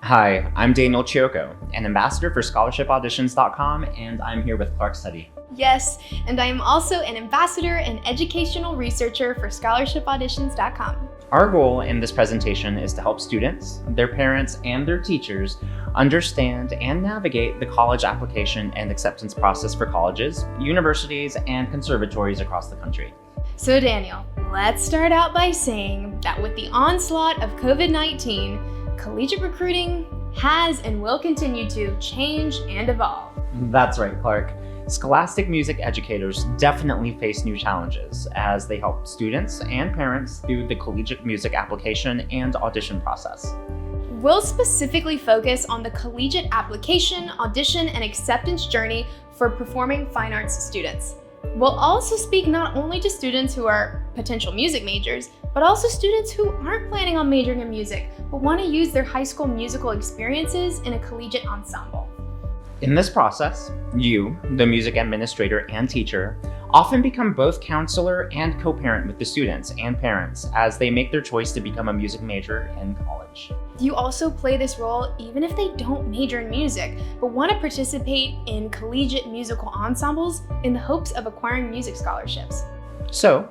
Hi, I'm Daniel Chioco, an ambassador for ScholarshipAuditions.com, and I'm here with Clark Study. Yes, and I am also an ambassador and educational researcher for ScholarshipAuditions.com. Our goal in this presentation is to help students, their parents, and their teachers understand and navigate the college application and acceptance process for colleges, universities, and conservatories across the country. So Daniel, let's start out by saying that with the onslaught of COVID-19, collegiate recruiting has and will continue to change and evolve. That's right, Clark. Scholastic music educators definitely face new challenges as they help students and parents through the collegiate music application and audition process. We'll specifically focus on the collegiate application, audition, and acceptance journey for performing fine arts students. We'll also speak not only to students who are potential music majors, but also students who aren't planning on majoring in music, but want to use their high school musical experiences in a collegiate ensemble. In this process, you, the music administrator and teacher, often become both counselor and co-parent with the students and parents as they make their choice to become a music major in college. You also play this role even if they don't major in music, but want to participate in collegiate musical ensembles in the hopes of acquiring music scholarships. So,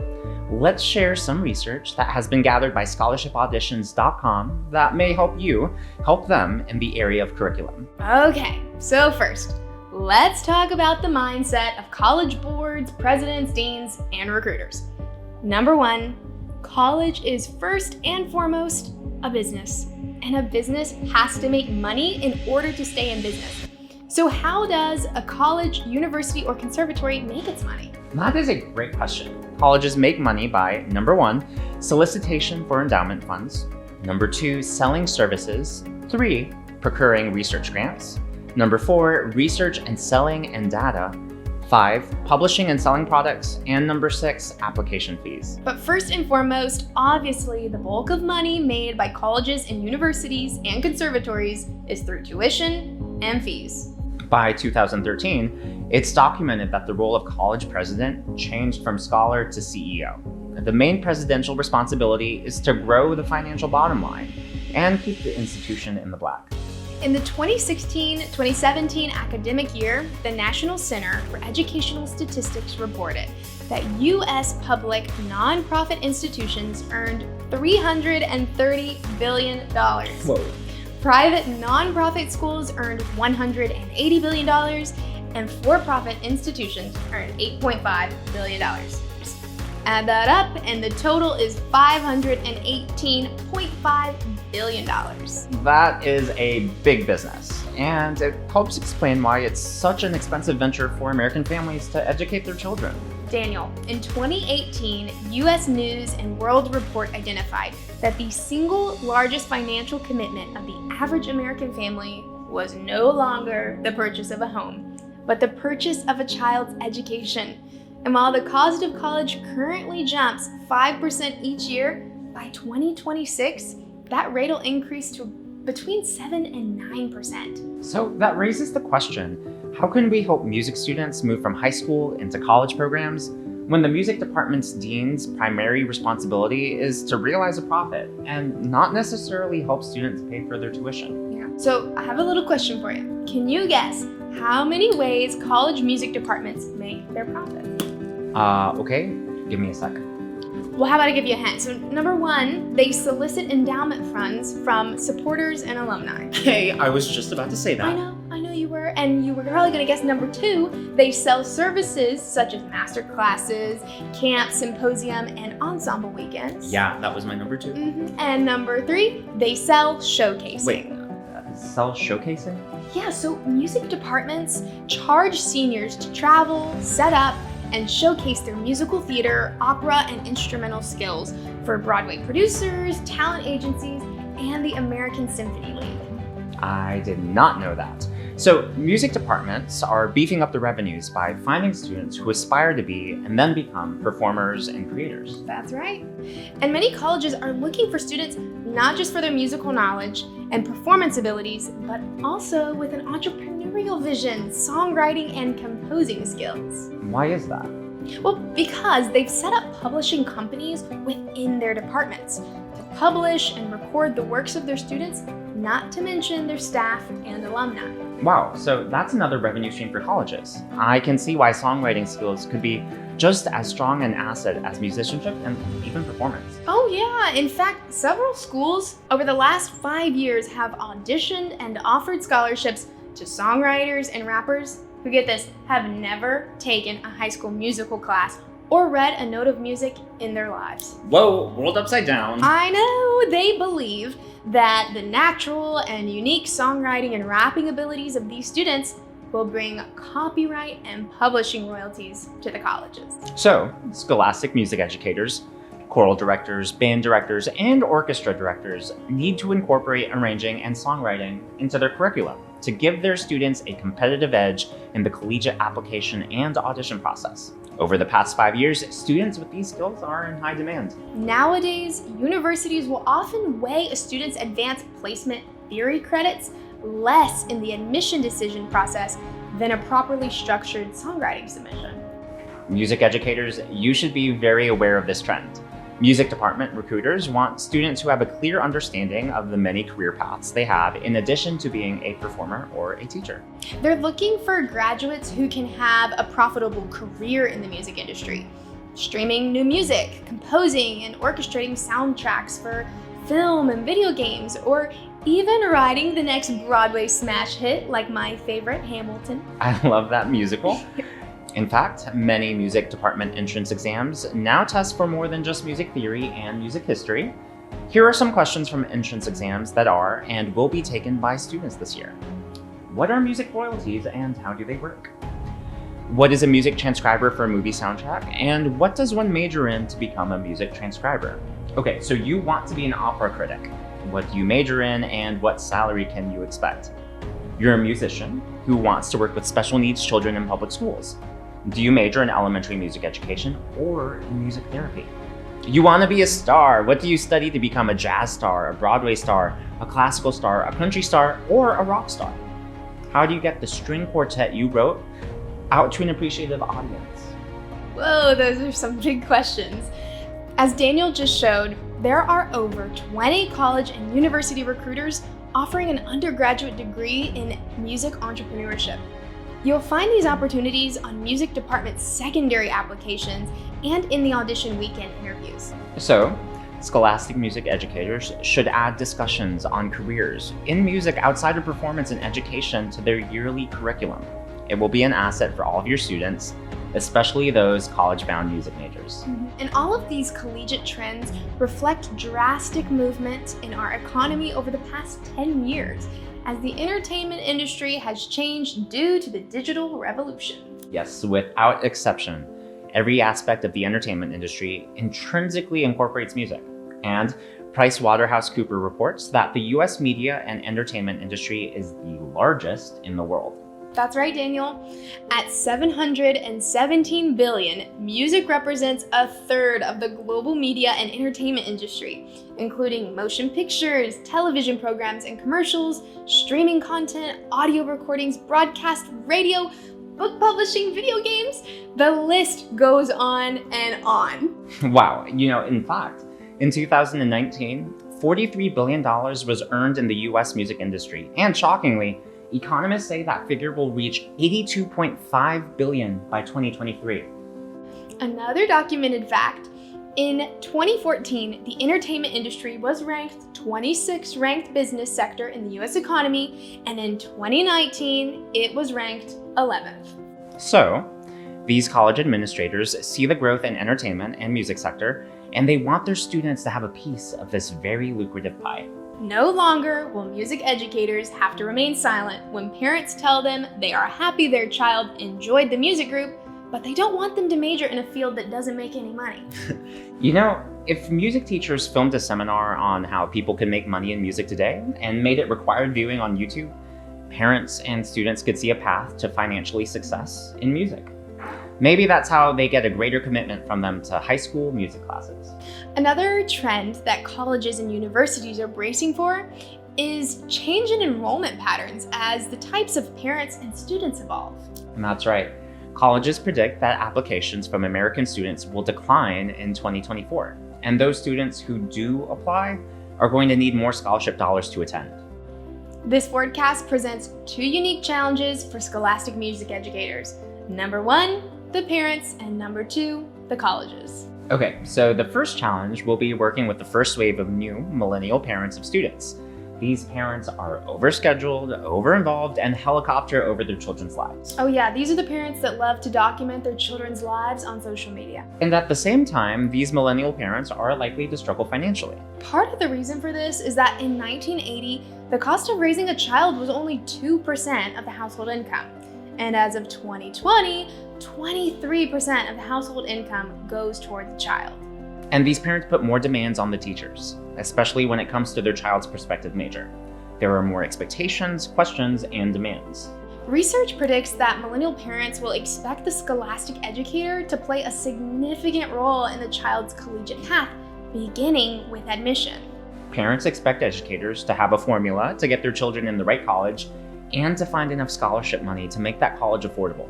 let's share some research that has been gathered by ScholarshipAuditions.com that may help you help them in the area of curriculum. Okay, so first, let's talk about the mindset of college boards, presidents, deans, and recruiters. Number one, college is first and foremost a business, and a business has to make money in order to stay in business. So how does a college, university, or conservatory make its money? That is a great question. Colleges make money by, number one, solicitation for endowment funds. Number two, selling services. 3, procuring research grants. Number 4, research and selling and data. 5, publishing and selling products. And number 6, application fees. But first and foremost, obviously, the bulk of money made by colleges and universities and conservatories is through tuition and fees. By 2013, it's documented that the role of college president changed from scholar to CEO. The main presidential responsibility is to grow the financial bottom line and keep the institution in the black. In the 2016-2017 academic year, the National Center for Educational Statistics reported that U.S. public nonprofit institutions earned $330 billion. Whoa. Private nonprofit schools earned $180 billion, and for-profit institutions earned $8.5 billion. Add that up, and the total is $518.5 billion. That is a big business, and it helps explain why it's such an expensive venture for American families to educate their children. Daniel, in 2018, U.S. News and World Report identified that the single largest financial commitment of the average American family was no longer the purchase of a home, but the purchase of a child's education. And while the cost of college currently jumps 5% each year, by 2026, that rate will increase to between 7 and 9%. So that raises the question, how can we help music students move from high school into college programs when the music department's dean's primary responsibility is to realize a profit and not necessarily help students pay for their tuition? Yeah. So I have a little question for you. Can you guess how many ways college music departments make their profit? Okay, give me a second. Well, how about I give you a hint? So number one, they solicit endowment funds from supporters and alumni. Hey, I was just about to say that. I know you were, and you were probably gonna guess number two, they sell services such as master classes, camp, symposium, and ensemble weekends. Yeah, that was my number 2. And number 3, they sell showcasing. Wait, sell showcasing? Yeah, so music departments charge seniors to travel, set up, and showcase their musical theater, opera, and instrumental skills for Broadway producers, talent agencies, and the American Symphony League. I did not know that. So music departments are beefing up the revenues by finding students who aspire to be and then become performers and creators. That's right. And many colleges are looking for students not just for their musical knowledge and performance abilities, but also with an entrepreneurial vision, songwriting, and composing skills. Why is that? Well, because they've set up publishing companies within their departments to publish and record the works of their students not to mention their staff and alumni. Wow, so that's another revenue stream for colleges. I can see why songwriting skills could be just as strong an asset as musicianship and even performance. Oh yeah, in fact, several schools over the last 5 years have auditioned and offered scholarships to songwriters and rappers who, get this, have never taken a high school musical class or read a note of music in their lives. Whoa, world upside down. I know, they believe that the natural and unique songwriting and rapping abilities of these students will bring copyright and publishing royalties to the colleges. So, scholastic music educators, choral directors, band directors, and orchestra directors need to incorporate arranging and songwriting into their curriculum to give their students a competitive edge in the collegiate application and audition process. Over the past 5 years, students with these skills are in high demand. Nowadays, universities will often weigh a student's advanced placement theory credits less in the admission decision process than a properly structured songwriting submission. Music educators, you should be very aware of this trend. Music department recruiters want students who have a clear understanding of the many career paths they have in addition to being a performer or a teacher. They're looking for graduates who can have a profitable career in the music industry, streaming new music, composing and orchestrating soundtracks for film and video games, or even writing the next Broadway smash hit like my favorite, Hamilton. I love that musical. In fact, many music department entrance exams now test for more than just music theory and music history. Here are some questions from entrance exams that are and will be taken by students this year. What are music royalties and how do they work? What is a music transcriber for a movie soundtrack? And what does one major in to become a music transcriber? Okay, so you want to be an opera critic. What do you major in and what salary can you expect? You're a musician who wants to work with special needs children in public schools. Do you major in elementary music education or in music therapy? You want to be a star. What do you study to become a jazz star, a Broadway star, a classical star, a country star, or a rock star? How do you get the string quartet you wrote out to an appreciative audience? Whoa, those are some big questions. As Daniel just showed, there are over 20 college and university recruiters offering an undergraduate degree in music entrepreneurship. You'll find these opportunities on music department secondary applications and in the audition weekend interviews. So, scholastic music educators should add discussions on careers in music outside of performance and education to their yearly curriculum. It will be an asset for all of your students, especially those college-bound music majors. And all of these collegiate trends reflect drastic movement in our economy over the past 10 years, as the entertainment industry has changed due to the digital revolution. Yes, without exception, every aspect of the entertainment industry intrinsically incorporates music. And PricewaterhouseCoopers reports that the US media and entertainment industry is the largest in the world. That's right, Daniel. At $717 billion, music represents a third of the global media and entertainment industry, including motion pictures, television programs and commercials, streaming content, audio recordings, broadcast, radio, book publishing, video games. The list goes on and on. Wow, in fact, in 2019, $43 billion was earned in the US music industry, and shockingly, economists say that figure will reach $82.5 billion by 2023. Another documented fact, in 2014, the entertainment industry was ranked 26th ranked business sector in the US economy, and in 2019, it was ranked 11th. So, these college administrators see the growth in entertainment and music sector, and they want their students to have a piece of this very lucrative pie. No longer will music educators have to remain silent when parents tell them they are happy their child enjoyed the music group, but they don't want them to major in a field that doesn't make any money. If music teachers filmed a seminar on how people can make money in music today and made it required viewing on YouTube, parents and students could see a path to financially success in music. Maybe that's how they get a greater commitment from them to high school music classes. Another trend that colleges and universities are bracing for is change in enrollment patterns as the types of parents and students evolve. And that's right. Colleges predict that applications from American students will decline in 2024. And those students who do apply are going to need more scholarship dollars to attend. This forecast presents two unique challenges for scholastic music educators. Number one, the parents, and number two, the colleges. Okay, so the first challenge will be working with the first wave of new millennial parents of students. These parents are overscheduled, overinvolved, and helicopter over their children's lives. Oh yeah, these are the parents that love to document their children's lives on social media. And at the same time, these millennial parents are likely to struggle financially. Part of the reason for this is that in 1980, the cost of raising a child was only 2% of the household income. And as of 2020, 23% of the household income goes toward the child. And these parents put more demands on the teachers, especially when it comes to their child's prospective major. There are more expectations, questions, and demands. Research predicts that millennial parents will expect the scholastic educator to play a significant role in the child's collegiate path, beginning with admission. Parents expect educators to have a formula to get their children in the right college and to find enough scholarship money to make that college affordable.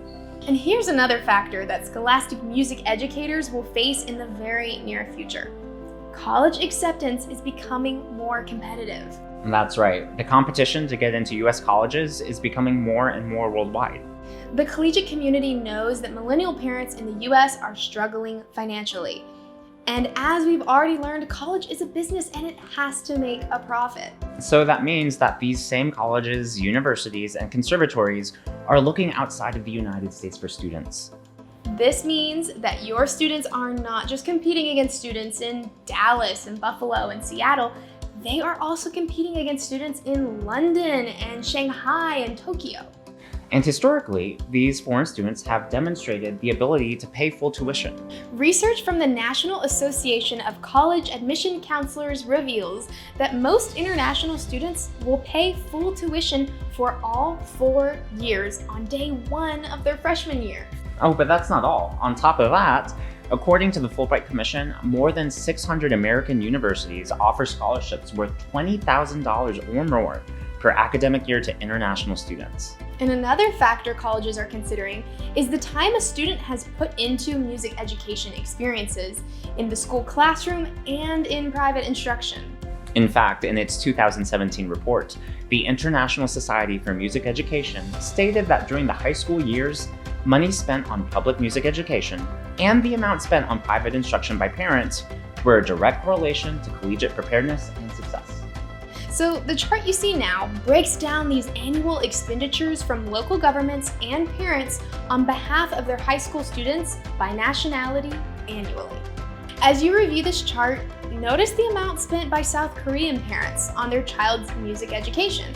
And here's another factor that scholastic music educators will face in the very near future. College acceptance is becoming more competitive. And that's right. The competition to get into US colleges is becoming more and more worldwide. The collegiate community knows that millennial parents in the US are struggling financially. And as we've already learned, college is a business and it has to make a profit. So that means that these same colleges, universities, and conservatories are looking outside of the United States for students. This means that your students are not just competing against students in Dallas and Buffalo and Seattle, they are also competing against students in London and Shanghai and Tokyo. And historically, these foreign students have demonstrated the ability to pay full tuition. Research from the National Association of College Admission Counselors reveals that most international students will pay full tuition for all 4 years on day one of their freshman year. Oh, but that's not all. On top of that, according to the Fulbright Commission, more than 600 American universities offer scholarships worth $20,000 or more per academic year to international students. And another factor colleges are considering is the time a student has put into music education experiences in the school classroom and in private instruction. In fact, in its 2017 report, the International Society for Music Education stated that during the high school years, money spent on public music education and the amount spent on private instruction by parents were a direct correlation to collegiate preparedness and success. So the chart you see now breaks down these annual expenditures from local governments and parents on behalf of their high school students by nationality annually. As you review this chart, notice the amount spent by South Korean parents on their child's music education.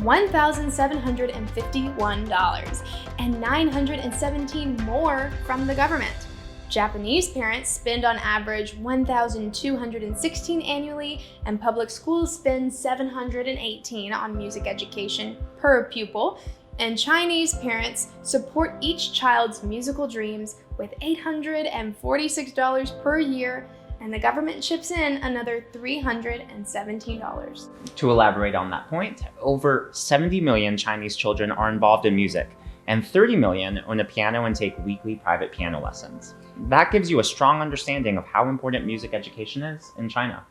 $1,751 and $917 more from the government. Japanese parents spend on average $1,216 annually, and public schools spend $718 on music education per pupil, and Chinese parents support each child's musical dreams with $846 per year, and the government chips in another $317. To elaborate on that point, over 70 million Chinese children are involved in music, and 30 million own a piano and take weekly private piano lessons. That gives you a strong understanding of how important music education is in China.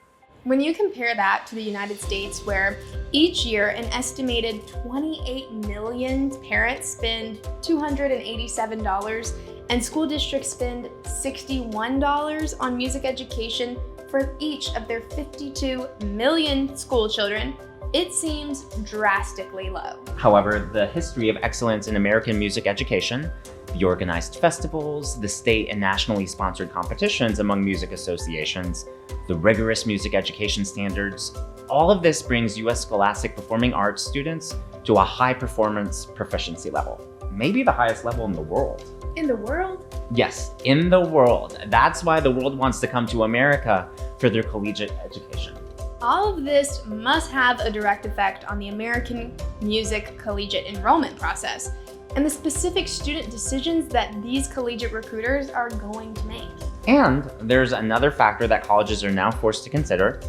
When you compare that to the United States, where each year an estimated 28 million parents spend $287 and school districts spend $61 on music education for each of their 52 million school children, it seems drastically low. However, the history of excellence in American music education, the organized festivals, the state and nationally sponsored competitions among music associations, the rigorous music education standards, all of this brings U.S. scholastic performing arts students to a high performance proficiency level, maybe the highest level in the world. In the world? Yes, in the world. That's why the world wants to come to America for their collegiate education. All of this must have a direct effect on the American music collegiate enrollment process and the specific student decisions that these collegiate recruiters are going to make. And there's another factor that colleges are now forced to consider.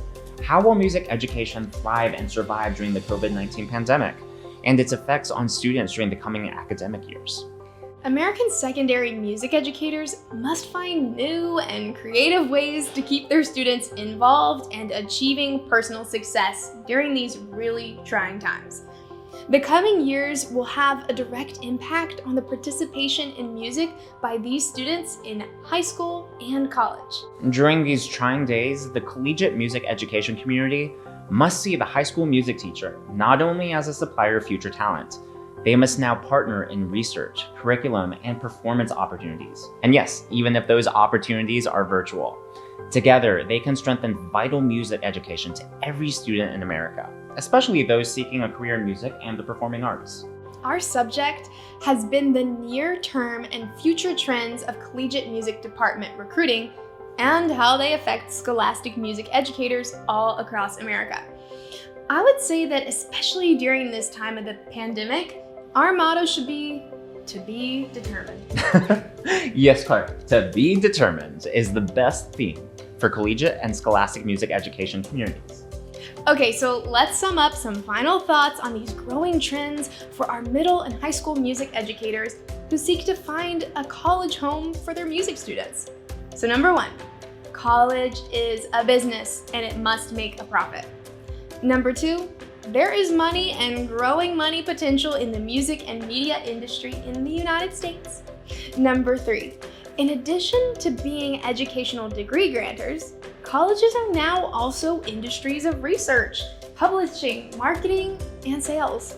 How will music education thrive and survive during the COVID-19 pandemic and its effects on students during the coming academic years? American secondary music educators must find new and creative ways to keep their students involved and achieving personal success during these really trying times. The coming years will have a direct impact on the participation in music by these students in high school and college. During these trying days, the collegiate music education community must see the high school music teacher not only as a supplier of future talent, they must now partner in research, curriculum, and performance opportunities. And yes, even if those opportunities are virtual. Together, they can strengthen vital music education to every student in America, especially those seeking a career in music and the performing arts. Our subject has been the near-term and future trends of collegiate music department recruiting and how they affect scholastic music educators all across America. I would say that especially during this time of the pandemic, our motto should be to be determined. Yes, Clark, to be determined is the best theme for collegiate and scholastic music education communities. Okay, so let's sum up some final thoughts on these growing trends for our middle and high school music educators who seek to find a college home for their music students. So number 1, college is a business and it must make a profit. Number 2, there is money and growing money potential in the music and media industry in the United States. Number 3, in addition to being educational degree granters, colleges are now also industries of research, publishing, marketing, and sales.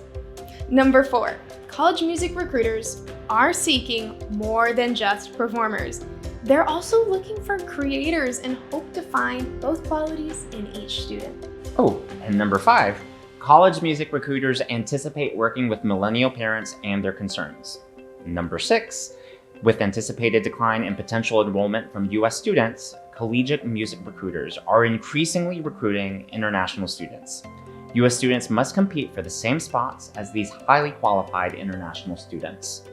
Number 4, college music recruiters are seeking more than just performers. They're also looking for creators and hope to find both qualities in each student. Oh, and number 5, college music recruiters anticipate working with millennial parents and their concerns. Number 6, with anticipated decline in potential enrollment from U.S. students, collegiate music recruiters are increasingly recruiting international students. U.S. students must compete for the same spots as these highly qualified international students.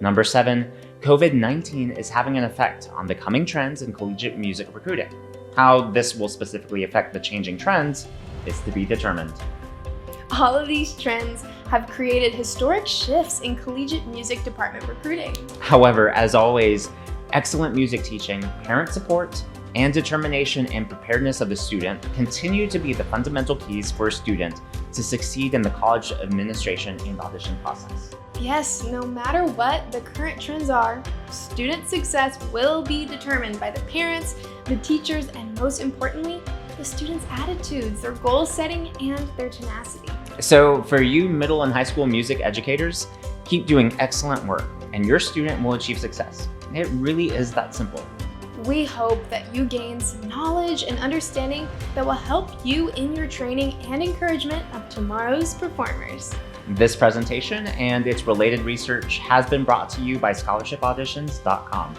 Number 7, COVID-19 is having an effect on the coming trends in collegiate music recruiting. How this will specifically affect the changing trends is to be determined. All of these trends have created historic shifts in collegiate music department recruiting. However, as always, excellent music teaching, parent support, and determination and preparedness of the student continue to be the fundamental keys for a student to succeed in the college administration and audition process. Yes, no matter what the current trends are, student success will be determined by the parents, the teachers, and most importantly, the students' attitudes, their goal setting, and their tenacity. So for you middle and high school music educators, keep doing excellent work and your student will achieve success. It really is that simple. We hope that you gain some knowledge and understanding that will help you in your training and encouragement of tomorrow's performers. This presentation and its related research has been brought to you by scholarshipauditions.com.